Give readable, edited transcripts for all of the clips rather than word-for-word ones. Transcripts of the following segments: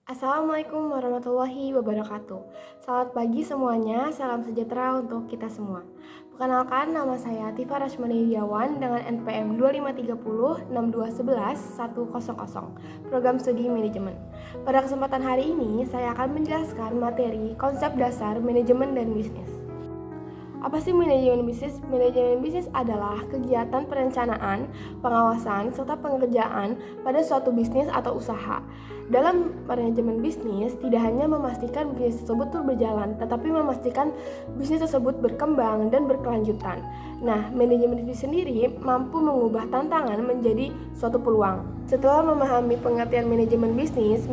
Assalamualaikum warahmatullahi wabarakatuh. Selamat pagi semuanya, salam sejahtera untuk kita semua. Perkenalkan, nama saya Tifa Rashmani Widiawan dengan NPM 2530 6211 100, Program Studi Manajemen. Pada kesempatan hari ini, saya akan menjelaskan materi konsep dasar manajemen dan bisnis. Apa sih manajemen bisnis? Manajemen bisnis adalah kegiatan perencanaan, pengawasan, serta pengerjaan pada suatu bisnis atau usaha. Dalam manajemen bisnis, tidak hanya memastikan bisnis tersebut berjalan, tetapi memastikan bisnis tersebut berkembang dan berkelanjutan. Nah, manajemen bisnis sendiri mampu mengubah tantangan menjadi suatu peluang. Setelah memahami pengertian manajemen bisnis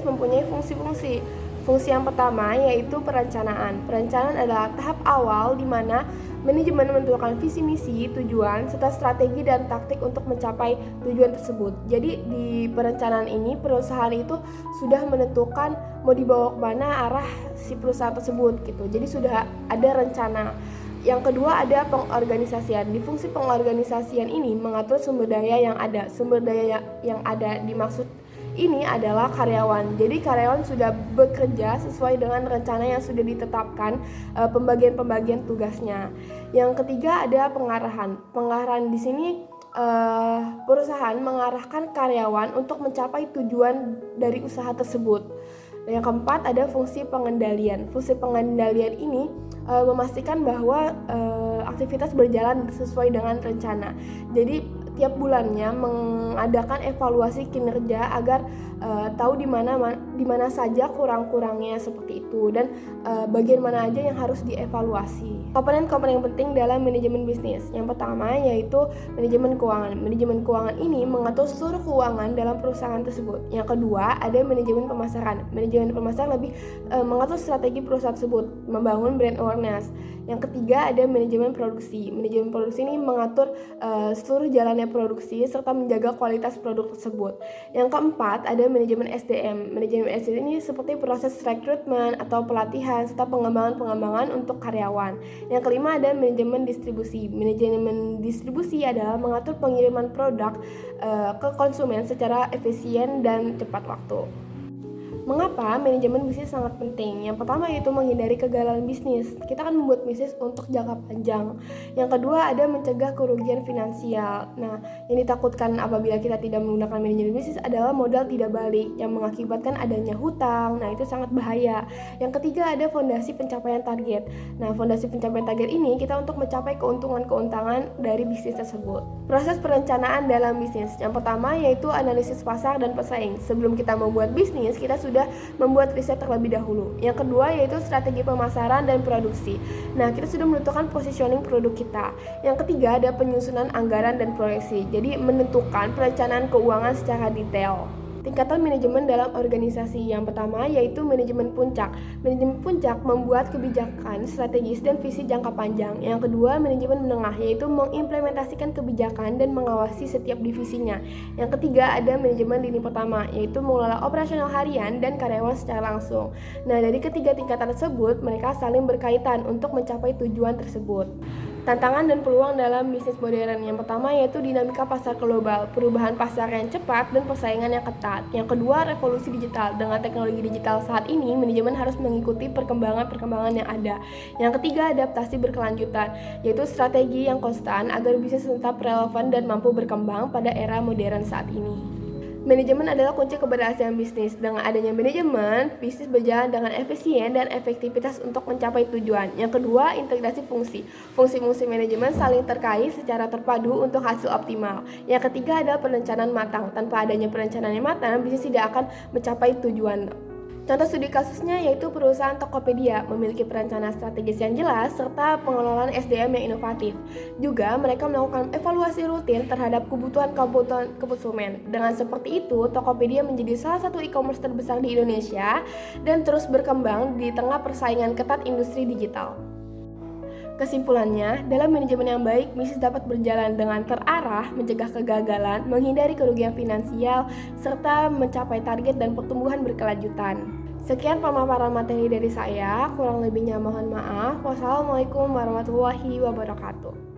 mempunyai fungsi-fungsi. Fungsi yang pertama yaitu perencanaan. Perencanaan adalah tahap awal di mana manajemen menentukan visi misi, tujuan, serta strategi dan taktik untuk mencapai tujuan tersebut. Jadi di perencanaan ini perusahaan itu sudah menentukan mau dibawa kemana arah si perusahaan tersebut gitu. Jadi sudah ada rencana. Yang kedua ada pengorganisasian. Di fungsi pengorganisasian ini mengatur sumber daya yang ada. Sumber daya yang ada dimaksud ini adalah karyawan. Jadi karyawan sudah bekerja sesuai dengan rencana yang sudah ditetapkan, pembagian-pembagian tugasnya. Yang ketiga ada pengarahan. Pengarahan di sini perusahaan mengarahkan karyawan untuk mencapai tujuan dari usaha tersebut. Dan yang keempat ada fungsi pengendalian. Fungsi pengendalian ini memastikan bahwa aktivitas berjalan sesuai dengan rencana. Jadi tiap bulannya mengadakan evaluasi kinerja agar tahu di mana saja kurang-kurangnya seperti itu dan bagian mana aja yang harus dievaluasi. Komponen-komponen yang penting dalam manajemen bisnis. Yang pertama yaitu manajemen keuangan. Manajemen keuangan ini mengatur seluruh keuangan dalam perusahaan tersebut. Yang kedua ada manajemen pemasaran. Manajemen pemasaran lebih mengatur strategi perusahaan tersebut, membangun brand awareness. Yang ketiga ada manajemen produksi. Manajemen produksi ini mengatur seluruh jalannya produksi serta menjaga kualitas produk tersebut. Yang keempat ada manajemen SDM. Manajemen SDM ini seperti proses rekrutmen atau pelatihan serta pengembangan untuk karyawan. Yang kelima ada manajemen distribusi. Manajemen distribusi adalah mengatur pengiriman produk ke konsumen secara efisien dan tepat waktu. Mengapa manajemen bisnis sangat penting? Yang pertama yaitu menghindari kegagalan bisnis. Kita akan membuat bisnis untuk jangka panjang. Yang kedua ada mencegah kerugian finansial. Nah, yang ditakutkan apabila kita tidak menggunakan manajemen bisnis adalah modal tidak balik yang mengakibatkan adanya hutang. Nah, itu sangat bahaya. Yang ketiga ada fondasi pencapaian target. Nah, fondasi pencapaian target ini kita untuk mencapai keuntungan dari bisnis tersebut. Proses perencanaan dalam bisnis. Yang pertama yaitu analisis pasar dan pesaing. Sebelum kita membuat bisnis, kita sudah membuat riset terlebih dahulu. Yang kedua yaitu strategi pemasaran dan produksi. Nah, kita sudah menentukan positioning produk kita. Yang ketiga ada penyusunan anggaran dan proyeksi. Jadi menentukan perencanaan keuangan secara detail. Tingkatan manajemen dalam organisasi. Yang pertama yaitu manajemen puncak. Manajemen puncak membuat kebijakan strategis dan visi jangka panjang. Yang kedua manajemen menengah yaitu mengimplementasikan kebijakan dan mengawasi setiap divisinya. Yang ketiga ada manajemen lini pertama yaitu mengelola operasional harian dan karyawan secara langsung. Nah, dari ketiga tingkatan tersebut mereka saling berkaitan untuk mencapai tujuan tersebut. Tantangan dan peluang dalam bisnis modern. Yang pertama yaitu dinamika pasar global, perubahan pasar yang cepat dan persaingan yang ketat. Yang kedua revolusi digital. Dengan teknologi digital saat ini, manajemen harus mengikuti perkembangan yang ada. Yang ketiga adaptasi berkelanjutan, yaitu strategi yang konstan agar bisnis tetap relevan dan mampu berkembang pada era modern saat ini. Manajemen adalah kunci keberhasilan bisnis. Dengan adanya manajemen, bisnis berjalan dengan efisien dan efektivitas untuk mencapai tujuan. Yang kedua, integrasi fungsi. Fungsi-fungsi manajemen saling terkait secara terpadu untuk hasil optimal. Yang ketiga adalah perencanaan matang. Tanpa adanya perencanaan yang matang, bisnis tidak akan mencapai tujuan. Contoh studi kasusnya yaitu perusahaan Tokopedia memiliki perencanaan strategis yang jelas serta pengelolaan SDM yang inovatif. Juga mereka melakukan evaluasi rutin terhadap kebutuhan konsumen. Dengan seperti itu, Tokopedia menjadi salah satu e-commerce terbesar di Indonesia dan terus berkembang di tengah persaingan ketat industri digital. Kesimpulannya, dalam manajemen yang baik, bisnis dapat berjalan dengan terarah, mencegah kegagalan, menghindari kerugian finansial, serta mencapai target dan pertumbuhan berkelanjutan. Sekian pemaparan materi dari saya, kurang lebihnya mohon maaf. Wassalamualaikum warahmatullahi wabarakatuh.